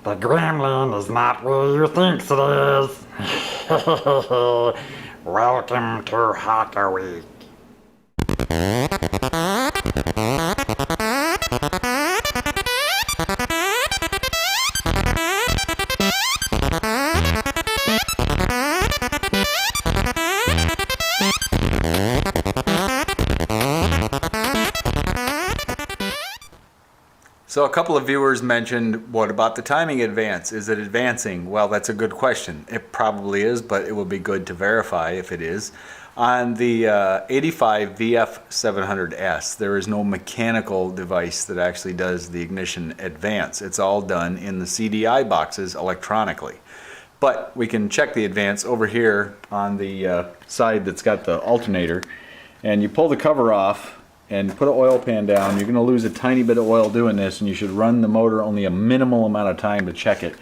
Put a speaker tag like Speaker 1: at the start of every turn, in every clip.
Speaker 1: The Gremlin is not where you think it is. Welcome to Hotter Week.
Speaker 2: So a couple of viewers mentioned, what about the timing advance? Is it advancing? Well, that's a good question. It probably is, but it would be good to verify if it is. On the 85 VF700S, there is no mechanical device that actually does the ignition advance. It's all done in the CDI boxes electronically. But we can check the advance over here on the side that's got the alternator, and you pull the cover off and put an oil pan down. You're going to lose a tiny bit of oil doing this, and you should run the motor only a minimal amount of time to check it.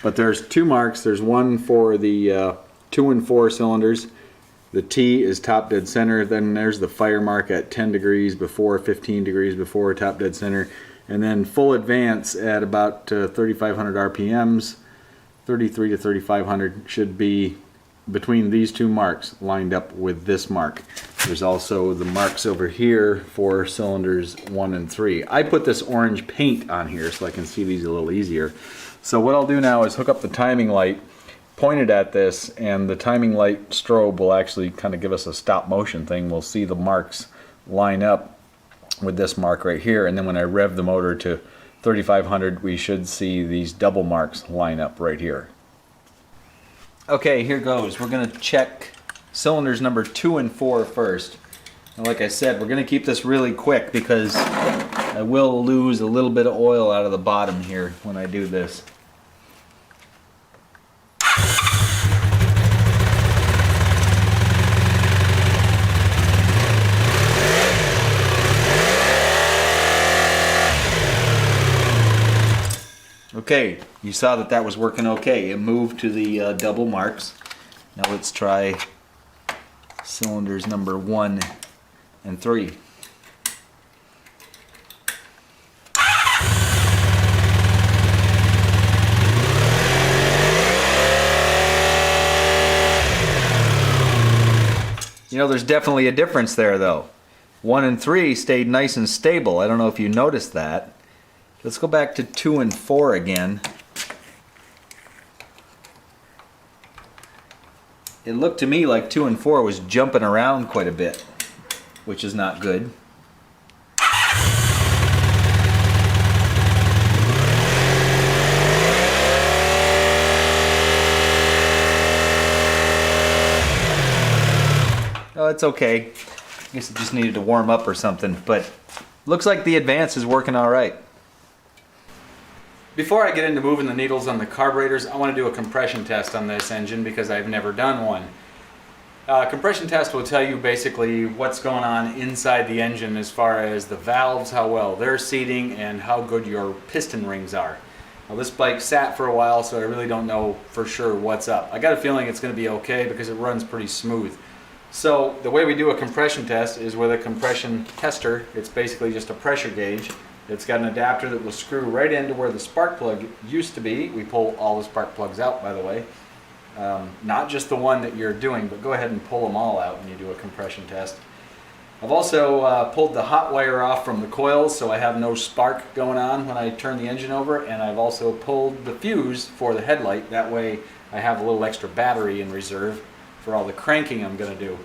Speaker 2: But there's two marks. There's one for the 2 and 4 cylinders. The T is top dead center. Then there's the fire mark at 10 degrees before, 15 degrees before, top dead center. And then full advance at about 3,500 RPMs, 33 to 3,500 should be between these two marks lined up with this mark. There's also the marks over here for cylinders 1 and 3. I put this orange paint on here so I can see these a little easier. So what I'll do now is hook up the timing light, point it at this, and the timing light strobe will actually kind of give us a stop motion thing. We'll see the marks line up with this mark right here, and then when I rev the motor to 3,500, we should see these double marks line up right here. Okay, here goes. We're going to check cylinders number 2 and 4 first. And like I said, we're going to keep this really quick because I will lose a little bit of oil out of the bottom here when I do this. Okay, you saw that that was working okay. It moved to the double marks. Now let's try cylinders number 1 and 3. You know, there's definitely a difference there though. 1 and 3 stayed nice and stable. I don't know if you noticed that. Let's go back to 2 and 4 again. It looked to me like 2 and 4 was jumping around quite a bit, which is not good. Oh, it's okay. I guess it just needed to warm up or something, but looks like the advance is working all right. Before I get into moving the needles on the carburetors, I want to do a compression test on this engine because I've never done one. Compression test will tell you basically what's going on inside the engine as far as the valves, how well they're seating, and how good your piston rings are. Now this bike sat for a while, so I really don't know for sure what's up. I got a feeling it's going to be okay because it runs pretty smooth. So the way we do a compression test is with a compression tester. It's basically just a pressure gauge. It's got an adapter that will screw right into where the spark plug used to be. We pull all the spark plugs out, by the way. Not just the one that you're doing, but go ahead and pull them all out when you do a compression test. I've also pulled the hot wire off from the coils so I have no spark going on when I turn the engine over, and I've also pulled the fuse for the headlight. That way I have a little extra battery in reserve for all the cranking I'm going to do.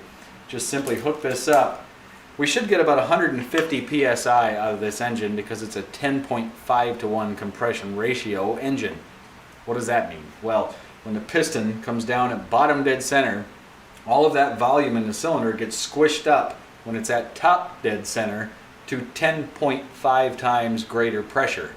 Speaker 2: Just simply hook this up. We should get about 150 psi out of this engine because it's a 10.5 to 1 compression ratio engine. What does that mean? Well, when the piston comes down at bottom dead center, all of that volume in the cylinder gets squished up when it's at top dead center to 10.5 times greater pressure.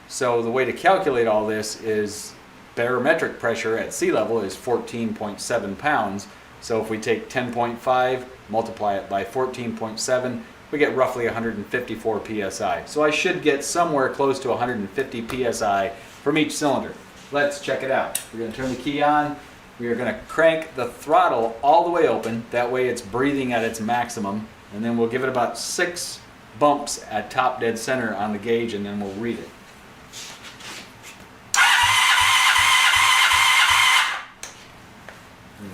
Speaker 2: So the way to calculate all this is barometric pressure at sea level is 14.7 pounds. So if we take 10.5, multiply it by 14.7, we get roughly 154 psi. So I should get somewhere close to 150 psi from each cylinder. Let's check it out. We're going to turn the key on. We are going to crank the throttle all the way open. That way it's breathing at its maximum. And then we'll give it about 6 bumps at top dead center on the gauge, and then we'll read it.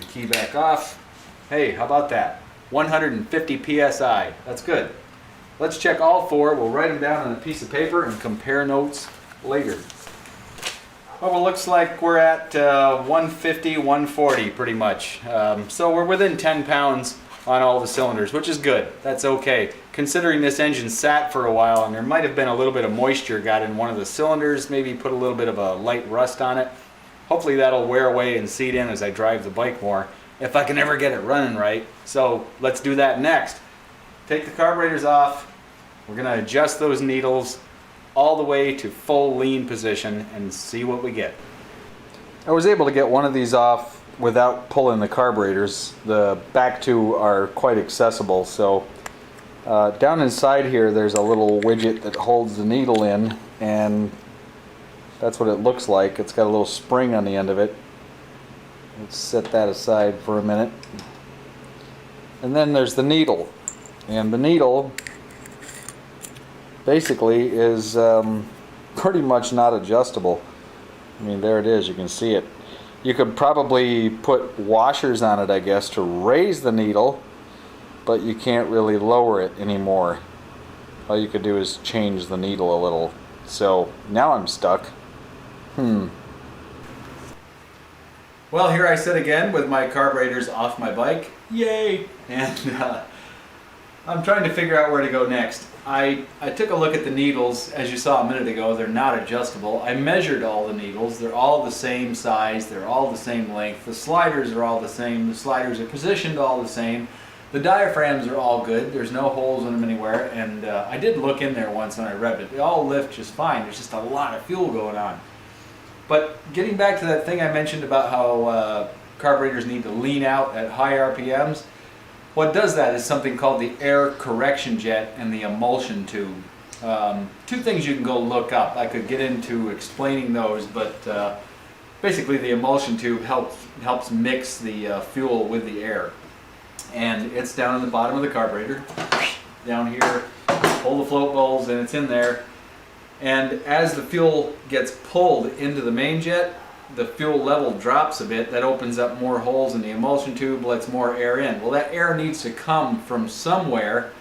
Speaker 2: key back off. Hey, how about that? 150 PSI. That's good. Let's check all four. We'll write them down on a piece of paper and compare notes later. Well, it looks like we're at 150, 140 pretty much. So we're within 10 pounds on all the cylinders, which is good. That's okay. Considering this engine sat for a while and there might have been a little bit of moisture got in one of the cylinders, maybe put a little bit of a light rust on it. Hopefully that'll wear away and seat in as I drive the bike more, if I can ever get it running right. So let's do that next. Take the carburetors off. We're gonna adjust those needles all the way to full lean position and see what we get. I was able to get one of these off without pulling the carburetors. The back two are quite accessible, so down inside here there's a little widget that holds the needle in, and that's what it looks like. It's got a little spring on the end of it. Let's set that aside for a minute. And then there's the needle, and the needle basically is pretty much not adjustable. I mean, there it is, you can see it. You could probably put washers on it, I guess, to raise the needle, but you can't really lower it anymore. All you could do is change the needle a little. So now I'm stuck. Well, here I sit again with my carburetors off my bike. Yay! And I'm trying to figure out where to go next. I took a look at the needles. As you saw a minute ago, they're not adjustable. I measured all the needles. They're all the same size. They're all the same length. The sliders are all the same. The sliders are positioned all the same. The diaphragms are all good. There's no holes in them anywhere. And I did look in there once and I revved it. They all lift just fine. There's just a lot of fuel going on. But getting back to that thing I mentioned about how carburetors need to lean out at high RPMs, what does that is something called the air correction jet and the emulsion tube. Two things you can go look up. I could get into explaining those, but basically the emulsion tube helps mix the fuel with the air. And it's down in the bottom of the carburetor. Down here, pull the float bowls and it's in there. And as the fuel gets pulled into the main jet, the fuel level drops a bit. That opens up more holes in the emulsion tube, lets more air in. Well, that air needs to come from somewhere,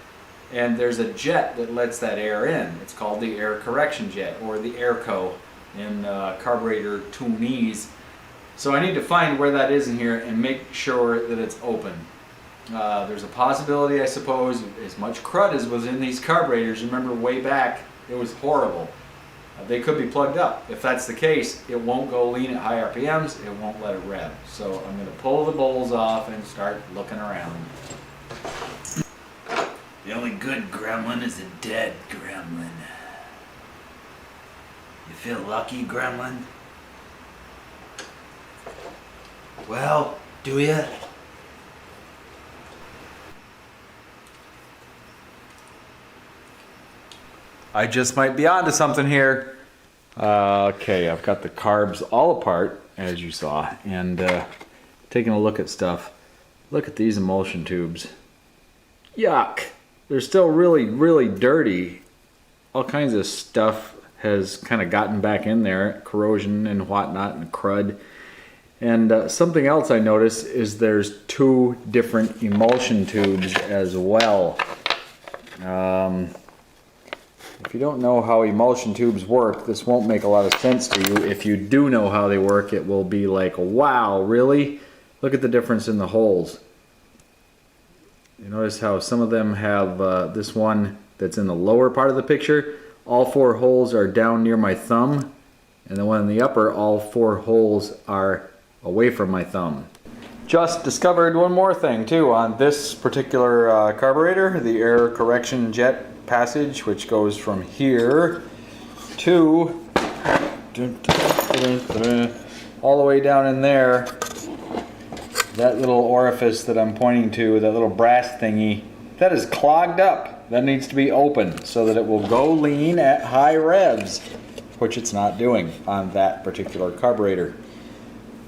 Speaker 2: and there's a jet that lets that air in. It's called the air correction jet, or the airco in carburetor tunese. So I need to find where that is in here and make sure that it's open. There's a possibility, I suppose, as much crud as was in these carburetors. Remember way back, it was horrible. They could be plugged up. If that's the case, it won't go lean at high RPMs, it won't let it rev. So I'm going to pull the bowls off and start looking around.
Speaker 3: The only good gremlin is a dead gremlin. You feel lucky, gremlin? Well, do ya?
Speaker 2: I just might be onto something here. Okay, I've got the carbs all apart, as you saw, and taking a look at stuff. Look at these emulsion tubes. Yuck! They're still really, really dirty. All kinds of stuff has kind of gotten back in there, corrosion and whatnot and crud. And something else I noticed is there's two different emulsion tubes as well. If you don't know how emulsion tubes work, this won't make a lot of sense to you. If you do know how they work, it will be like, wow, really? Look at the difference in the holes. You notice how some of them have this one that's in the lower part of the picture. All four holes are down near my thumb. And the one in the upper, all four holes are away from my thumb. Just discovered one more thing too on this particular carburetor, the air correction jet passage, which goes from here to all the way down in there. That little orifice that I'm pointing to, that little brass thingy, that is clogged up. That needs to be opened so that it will go lean at high revs, which it's not doing on that particular carburetor.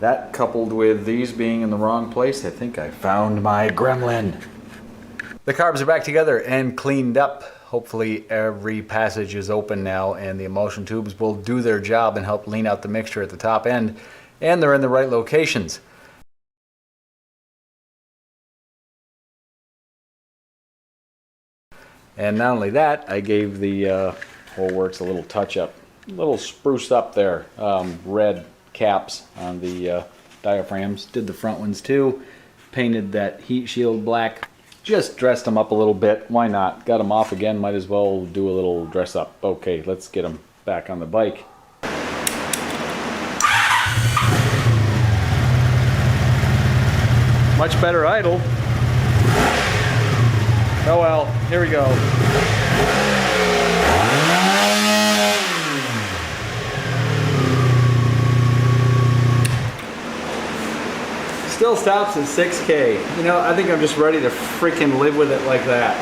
Speaker 2: That, coupled with these being in the wrong place, I think I found my gremlin. The carbs are back together and cleaned up. Hopefully every passage is open now and the emulsion tubes will do their job and help lean out the mixture at the top end, and they're in the right locations. And not only that, I gave the whole works a little touch up, a little spruce up there. Red caps on the diaphragms. Did the front ones too. Painted that heat shield black. Just dressed them up a little bit. Why not? Got them off again. Might as well do a little dress up. Okay, let's get them back on the bike. Much better idle. Oh well, here we go. Still stops at 6K. You know, I think I'm just ready to freaking live with it like that.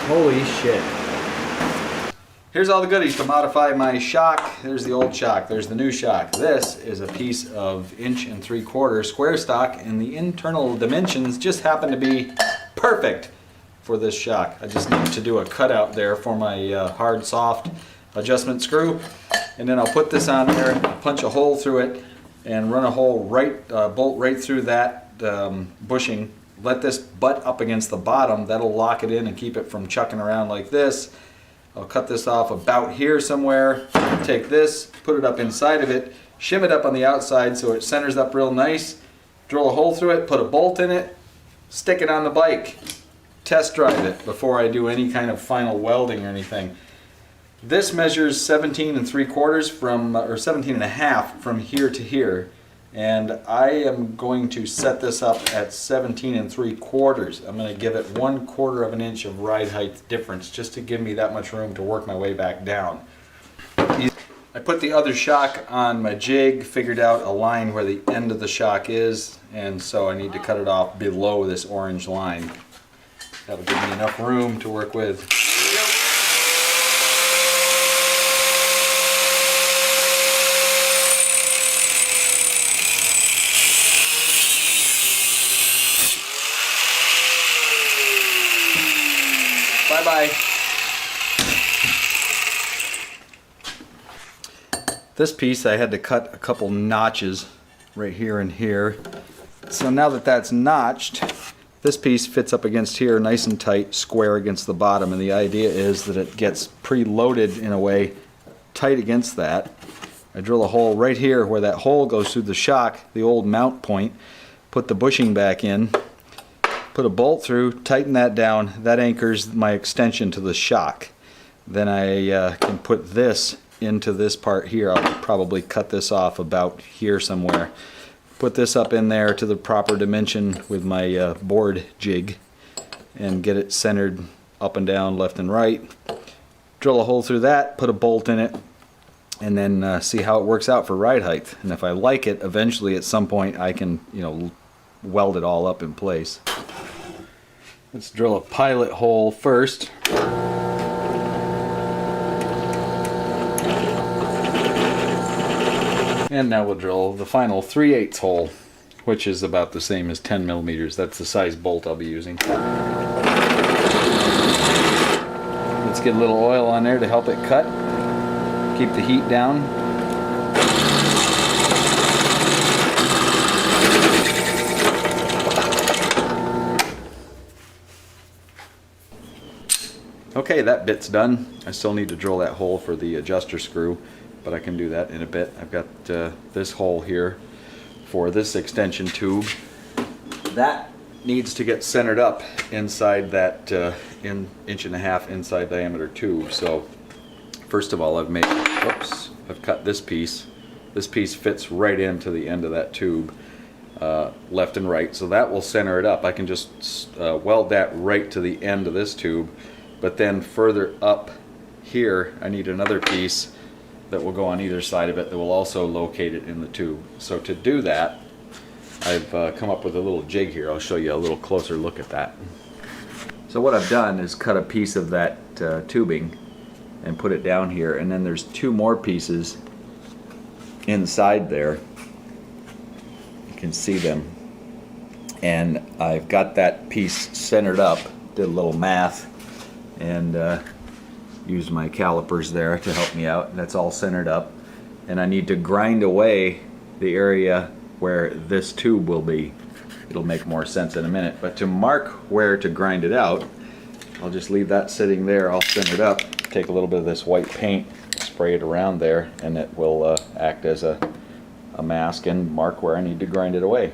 Speaker 2: Holy shit. Here's all the goodies to modify my shock. There's the old shock, there's the new shock. This is a piece of 1 3/4 square stock, and the internal dimensions just happen to be perfect for this shock. I just need to do a cutout there for my hard soft adjustment screw, and then I'll put this on there, punch a hole through it, and run a hole bolt right through that bushing. Let this butt up against the bottom. That'll lock it in and keep it from chucking around like this. I'll cut this off about here somewhere. Take this, put it up inside of it, shim it up on the outside so it centers up real nice. Drill a hole through it, put a bolt in it, stick it on the bike. Test drive it before I do any kind of final welding or anything. This measures 17 3/4 from, or 17 1/2 from here to here. And I am going to set this up at 17 3/4. I'm going to give it 1/4 of an inch of ride height difference just to give me that much room to work my way back down. I put the other shock on my jig, figured out a line where the end of the shock is, and so I need to cut it off below this orange line. That'll give me enough room to work with. Bye-bye. This piece I had to cut a couple notches right here and here. So now that that's notched, this piece fits up against here nice and tight, square against the bottom, and the idea is that it gets pre-loaded in a way tight against that. I drill a hole right here where that hole goes through the shock, the old mount point, put the bushing back in, put a bolt through, tighten that down. That anchors my extension to the shock. Then I can put this into this part here. I'll probably cut this off about here somewhere. Put this up in there to the proper dimension with my board jig and get it centered up and down, left and right. Drill a hole through that, put a bolt in it, and then see how it works out for ride height. And if I like it, eventually at some point I can, you know, weld it all up in place. Let's drill a pilot hole first. And now we'll drill the final 3/8 hole, which is about the same as 10 millimeters. That's the size bolt I'll be using. Let's get a little oil on there to help it cut. Keep the heat down. Okay, that bit's done. I still need to drill that hole for the adjuster screw, but I can do that in a bit. I've got this hole here for this extension tube. That needs to get centered up inside that 1.5 inch inside diameter tube. So first of all, I've cut this piece. This piece fits right into the end of that tube, left and right, so that will center it up. I can just weld that right to the end of this tube. But then further up here, I need another piece that will go on either side of it that will also locate it in the tube. So to do that, I've come up with a little jig here. I'll show you a little closer look at that. So what I've done is cut a piece of that tubing and put it down here, and then there's 2 more pieces inside there. You can see them. And I've got that piece centered up, did a little math, and use my calipers there to help me out. That's all centered up, and I need to grind away the area where this tube will be. It'll make more sense in a minute, but to mark where to grind it out, I'll just leave that sitting there. I'll thin it up, take a little bit of this white paint, spray it around there, and it will act as a mask and mark where I need to grind it away.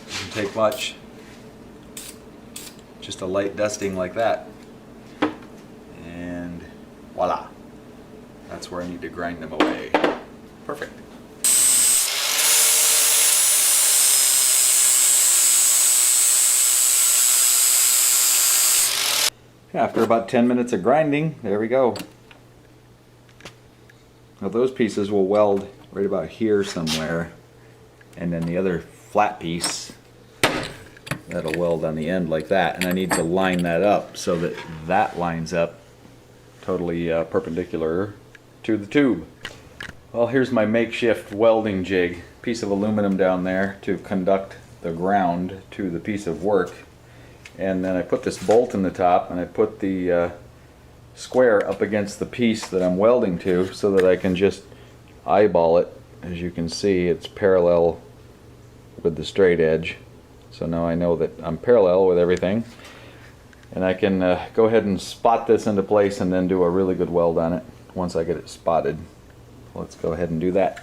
Speaker 2: Doesn't take much. Just a light dusting like that. And voila. That's where I need to grind them away. Perfect. After about 10 minutes of grinding, there we go. Now those pieces will weld right about here somewhere, and then the other flat piece, that'll weld on the end like that, and I need to line that up so that that lines up totally perpendicular to the tube. Well, here's my makeshift welding jig. Piece of aluminum down there to conduct the ground to the piece of work. And then I put this bolt in the top, and I put the square up against the piece that I'm welding to so that I can just eyeball it. As you can see, it's parallel with the straight edge. So now I know that I'm parallel with everything. And I can go ahead and spot this into place and then do a really good weld on it once I get it spotted. Let's go ahead and do that.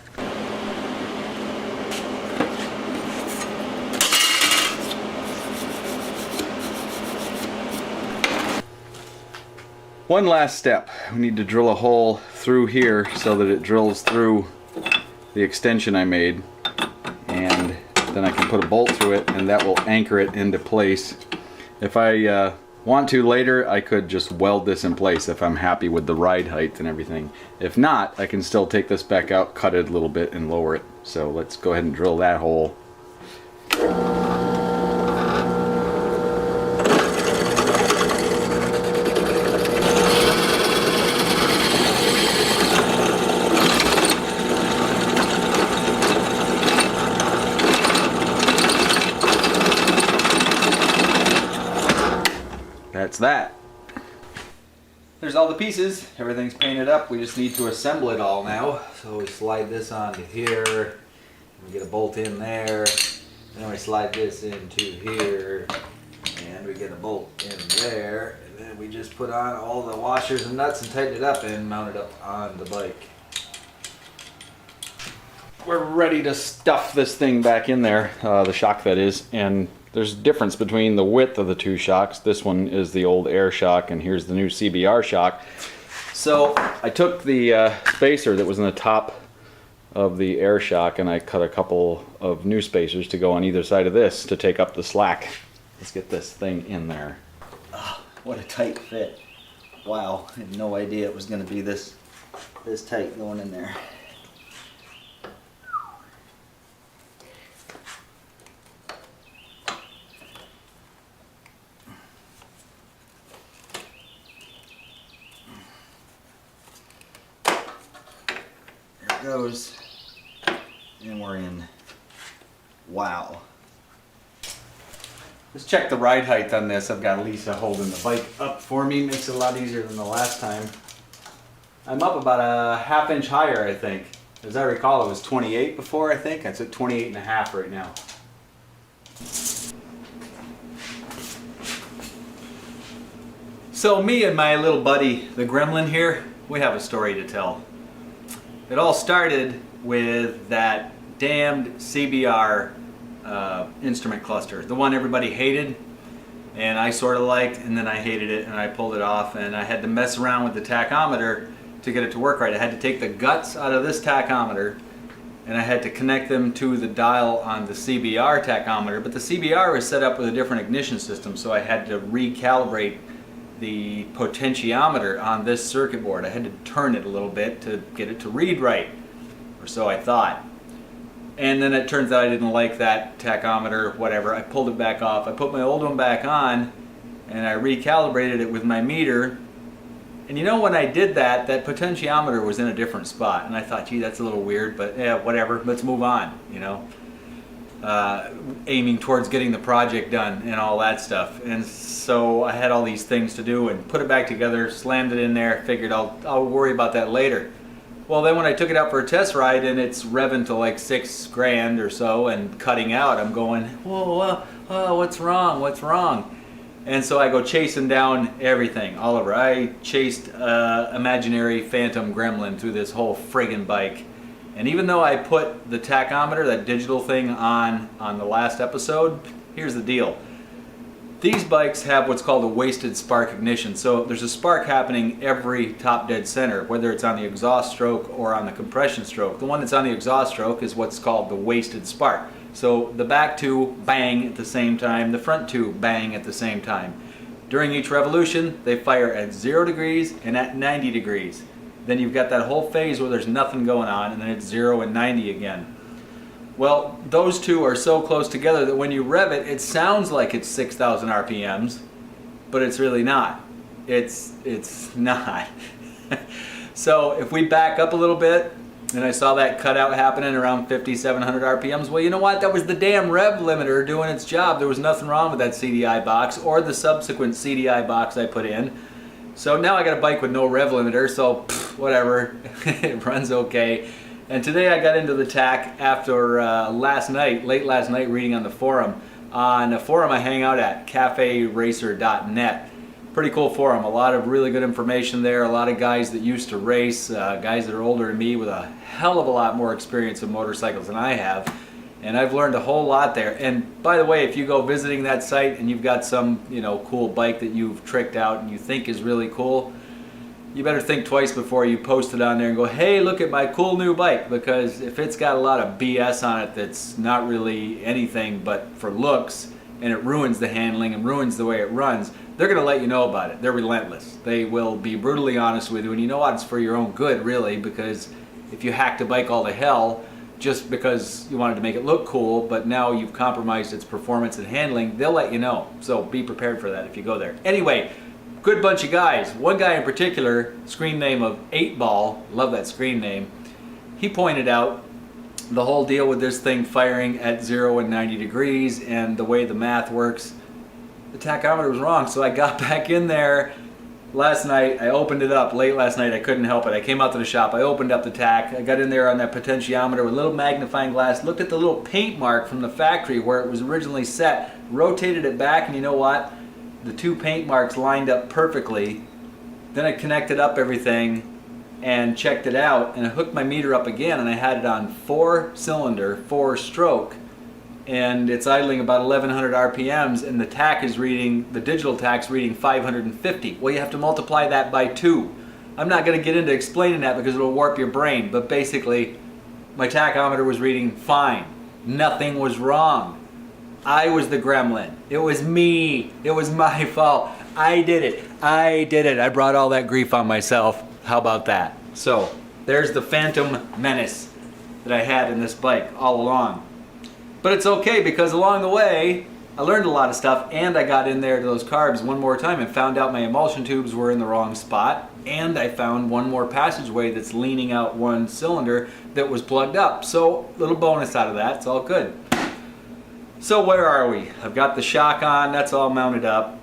Speaker 2: One last step. We need to drill a hole through here so that it drills through the extension I made, and then I can put a bolt through it and that will anchor it into place. If I want to later, I could just weld this in place if I'm happy with the ride height and everything. If not, I can still take this back out, cut it a little bit and lower it. So let's go ahead and drill that hole. That's that. There's all the pieces. Everything's painted up. We just need to assemble it all now. So we slide this onto here. We get a bolt in there. And then we slide this into here. And we get a bolt in there. And then we just put on all the washers and nuts and tighten it up and mount it up on the bike. We're ready to stuff this thing back in there, the shock that is, and there's a difference between the width of the two shocks. This one is the old air shock, and here's the new CBR shock. So I took the spacer that was in the top of the air shock, and I cut a couple of new spacers to go on either side of this to take up the slack. Let's get this thing in there. Oh, what a tight fit. Wow, I had no idea it was going to be this tight going in there. Goes, and we're in. Wow. Let's check the ride height on this. I've got Lisa holding the bike up for me. Makes it a lot easier than the last time. I'm up about a ½ inch higher, I think. As I recall, it was 28 before, I think. It's at 28.5 right now. So me and my little buddy, the Gremlin here, we have a story to tell. It all started with that damned CBR instrument cluster, the one everybody hated, and I sort of liked, and then I hated it, and I pulled it off, and I had to mess around with the tachometer to get it to work right. I had to take the guts out of this tachometer, and I had to connect them to the dial on the CBR tachometer, but the CBR was set up with a different ignition system, so I had to recalibrate the potentiometer on this circuit board. I had to turn it a little bit to get it to read right, or so I thought. And then it turns out I didn't like that tachometer, whatever. I pulled it back off. I put my old one back on, and I recalibrated it with my meter. And you know, when I did that, that potentiometer was in a different spot. And I thought, gee, that's a little weird, but yeah, whatever, let's move on, you know. Aiming towards getting the project done and all that stuff. And so I had all these things to do and put it back together, slammed it in there, figured I'll worry about that later. Well, then when I took it out for a test ride and it's revving to like 6 grand or so and cutting out, I'm going, whoa, what's wrong? What's wrong? And so I go chasing down everything, all over. I chased imaginary phantom gremlin through this whole friggin' bike. And even though I put the tachometer, that digital thing, on the last episode, here's the deal. These bikes have what's called a wasted spark ignition. So there's a spark happening every top dead center, whether it's on the exhaust stroke or on the compression stroke. The one that's on the exhaust stroke is what's called the wasted spark. So the back two bang at the same time, the front two bang at the same time. During each revolution, they fire at 0 degrees and at 90 degrees. Then you've got that whole phase where there's nothing going on, and then it's 0 and 90 again. Well, those two are so close together that when you rev it, it sounds like it's 6,000 RPMs, but it's really not. It's not. So if we back up a little bit, and I saw that cutout happening around 5,700 RPMs, well, you know what? That was the damn rev limiter doing its job. There was nothing wrong with that CDI box or the subsequent CDI box I put in. So now I got a bike with no rev limiter, so whatever, it runs okay. And today I got into the tack after late last night, reading on the forum. On a forum I hang out at, caferacer.net. Pretty cool forum, a lot of really good information there, a lot of guys that used to race, guys that are older than me with a hell of a lot more experience in motorcycles than I have. And I've learned a whole lot there. And by the way, if you go visiting that site and you've got some, cool bike that you've tricked out and you think is really cool, you better think twice before you post it on there and go, hey, look at my cool new bike, because if it's got a lot of BS on it that's not really anything but for looks, and it ruins the handling and ruins the way it runs, they're going to let you know about it. They're relentless. They will be brutally honest with you, and you know what? It's for your own good, really, because if you hacked a bike all to hell just because you wanted to make it look cool, but now you've compromised its performance and handling, they'll let you know. So be prepared for that if you go there. Anyway, good bunch of guys. One guy in particular, screen name of 8Ball, love that screen name, he pointed out the whole deal with this thing firing at 0 and 90 degrees and the way the math works. The tachometer was wrong, so I got back in there last night. I opened it up late last night. I couldn't help it. I came out to the shop. I opened up the tach. I got in there on that potentiometer with a little magnifying glass, looked at the little paint mark from the factory where it was originally set, rotated it back, and you know what? The two paint marks lined up perfectly. Then I connected up everything and checked it out, and I hooked my meter up again, and I had it on 4-cylinder, 4-stroke, and it's idling about 1100 RPMs, and the tach is reading, the digital tach's reading 550. Well, you have to multiply that by 2. I'm not going to get into explaining that because it'll warp your brain, but basically my tachometer was reading fine. Nothing was wrong. I was the gremlin. It was me. It was my fault. I did it. I did it. I brought all that grief on myself. How about that? So there's the Phantom Menace that I had in this bike all along. But it's okay, because along the way I learned a lot of stuff, and I got in there to those carbs one more time and found out my emulsion tubes were in the wrong spot, and I found one more passageway that's leaning out one cylinder that was plugged up. So little bonus out of that. It's all good. So where are we? I've got the shock on. That's all mounted up.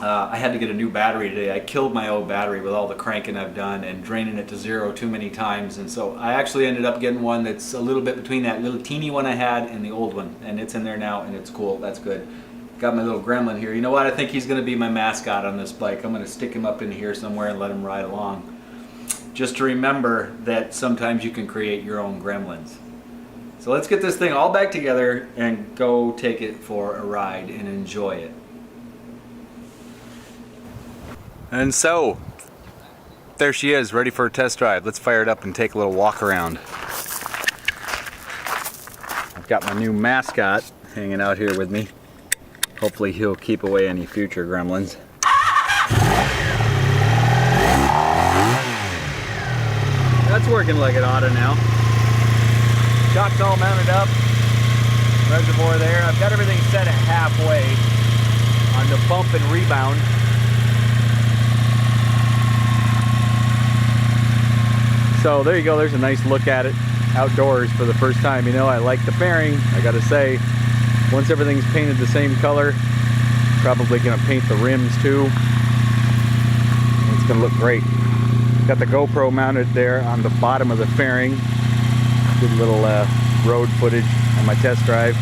Speaker 2: I had to get a new battery today. I killed my old battery with all the cranking I've done and draining it to 0 too many times, and so I actually ended up getting one that's a little bit between that little teeny one I had and the old one, and it's in there now, and it's cool. That's good. Got my little gremlin here. You know what? I think he's going to be my mascot on this bike. I'm going to stick him up in here somewhere and let him ride along. Just to remember that sometimes you can create your own gremlins. So let's get this thing all back together and go take it for a ride and enjoy it. And so, there she is, ready for a test drive. Let's fire it up and take a little walk around. I've got my new mascot hanging out here with me. Hopefully he'll keep away any future gremlins. That's working like it oughta now. Shock's all mounted up. Reservoir there. I've got everything set at halfway on the bump and rebound. So there you go, there's a nice look at it outdoors for the first time. You know, I like the fairing, I gotta say. Once everything's painted the same color, probably gonna paint the rims too. It's gonna look great. Got the GoPro mounted there on the bottom of the fairing. Good little road footage on my test drive.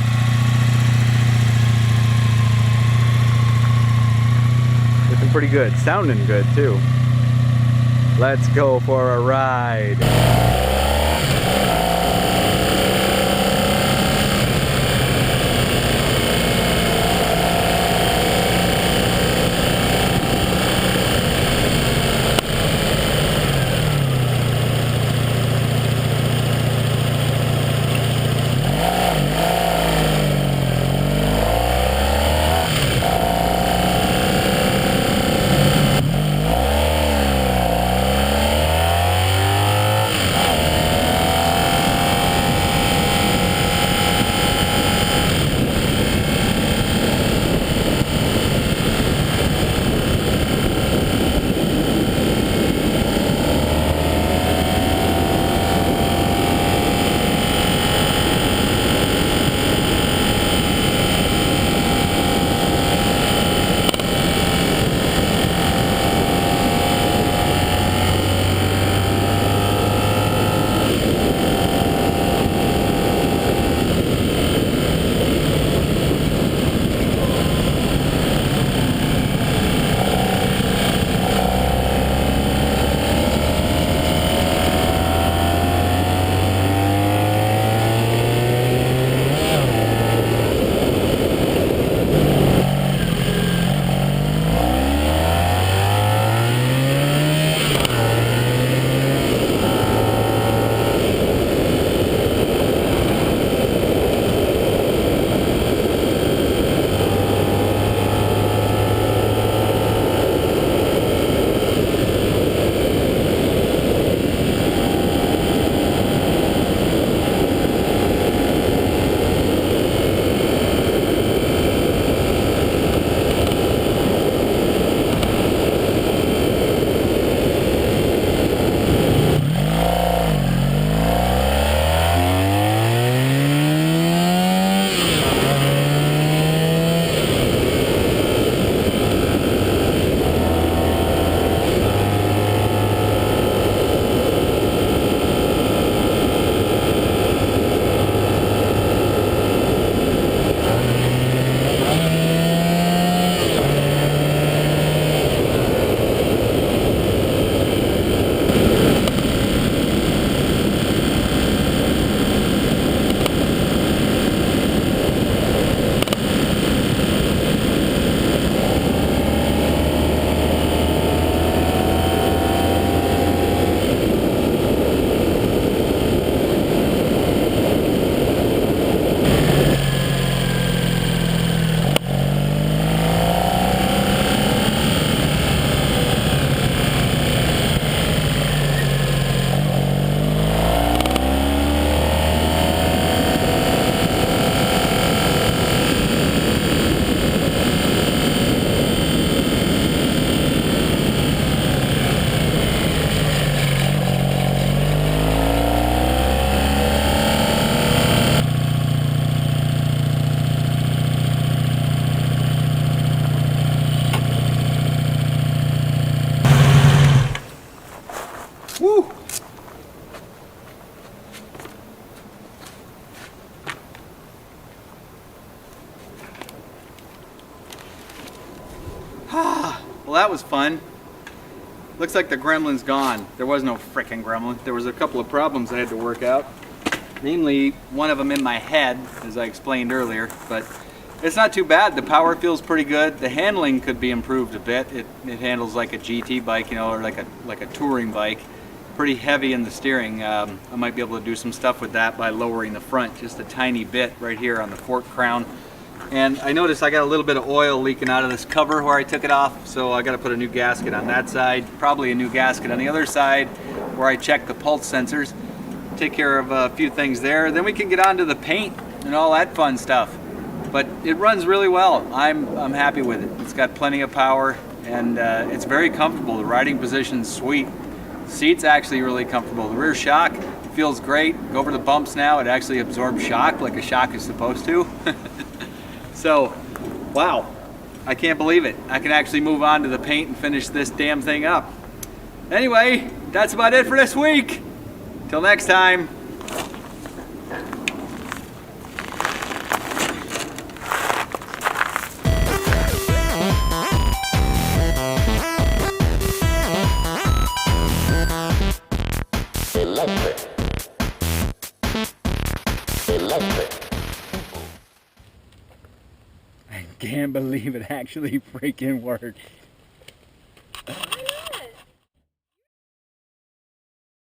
Speaker 2: Looking pretty good, sounding good too. Let's go for a ride. Well, that was fun. Looks like the Gremlin's gone. There was no frickin' Gremlin. There was a couple of problems I had to work out. Namely, one of them in my head, as I explained earlier, but it's not too bad. The power feels pretty good. The handling could be improved a bit. It handles like a GT bike, you know, or like a touring bike. Pretty heavy in the steering. I might be able to do some stuff with that by lowering the front just a tiny bit right here on the fork crown. And I noticed I got a little bit of oil leaking out of this cover where I took it off, so I got to put a new gasket on that side, probably a new gasket on the other side where I check the pulse sensors, take care of a few things there. Then we can get on to the paint and all that fun stuff. But it runs really well. I'm happy with it. It's got plenty of power, and it's very comfortable. The riding position's sweet. The seat's actually really comfortable. The rear shock feels great. Go over the bumps now, it actually absorbs shock like a shock is supposed to. So, wow, I can't believe it. I can actually move on to the paint and finish this damn thing up. Anyway, that's about it for this week. Till next time.
Speaker 4: I can't believe it actually freaking worked.